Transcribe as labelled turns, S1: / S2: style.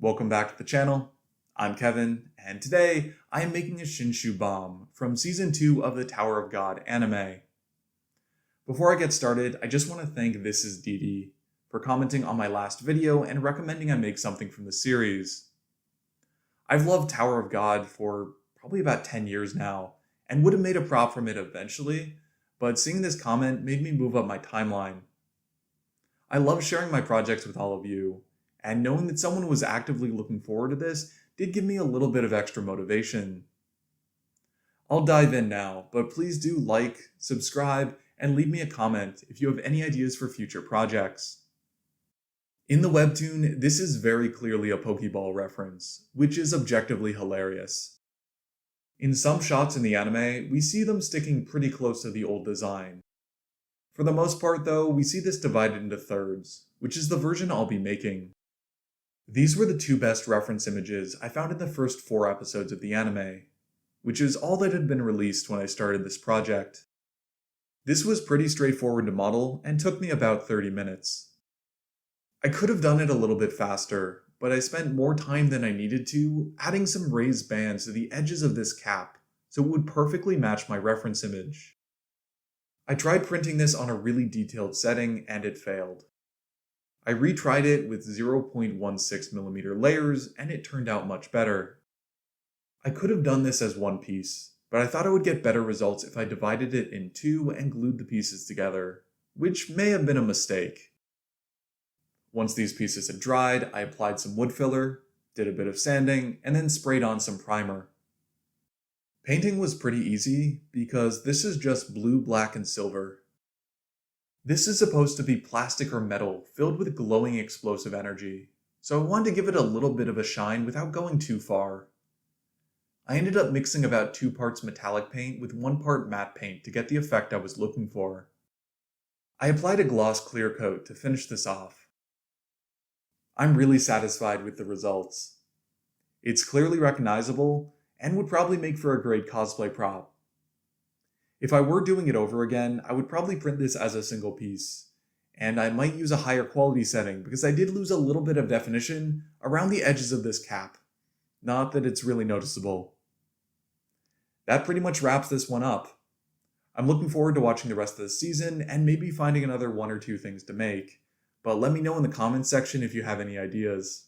S1: Welcome back to the channel. I'm Kevin, and today I am making a Shinsu bomb from Season 2 of the Tower of God anime. Before I get started, I just want to thank This Is DD for commenting on my last video and recommending I make something from the series. I've loved Tower of God for probably about 10 years now, and would have made a prop from it eventually, but seeing this comment made me move up my timeline. I love sharing my projects with all of you, and knowing that someone was actively looking forward to this did give me a little bit of extra motivation. I'll dive in now, but please do like, subscribe, and leave me a comment if you have any ideas for future projects. In the webtoon, this is very clearly a Pokeball reference, which is objectively hilarious. In some shots in the anime, we see them sticking pretty close to the old design. For the most part though, we see this divided into thirds, which is the version I'll be making. These were the two best reference images I found in the first 4 episodes of the anime, which is all that had been released when I started this project. This was pretty straightforward to model and took me about 30 minutes. I could have done it a little bit faster, but I spent more time than I needed to adding some raised bands to the edges of this cap so it would perfectly match my reference image. I tried printing this on a really detailed setting and it failed. I retried it with 0.16mm layers and it turned out much better. I could have done this as one piece, but I thought I would get better results if I divided it in 2 and glued the pieces together, which may have been a mistake. Once these pieces had dried, I applied some wood filler, did a bit of sanding, and then sprayed on some primer. Painting was pretty easy because this is just blue, black, and silver. This is supposed to be plastic or metal filled with glowing explosive energy, so I wanted to give it a little bit of a shine without going too far. I ended up mixing about 2 parts metallic paint with 1 part matte paint to get the effect I was looking for. I applied a gloss clear coat to finish this off. I'm really satisfied with the results. It's clearly recognizable and would probably make for a great cosplay prop. If I were doing it over again, I would probably print this as a single piece, and I might use a higher quality setting because I did lose a little bit of definition around the edges of this cap. Not that it's really noticeable. That pretty much wraps this one up. I'm looking forward to watching the rest of the season and maybe finding another 1 or 2 things to make, but let me know in the comments section if you have any ideas.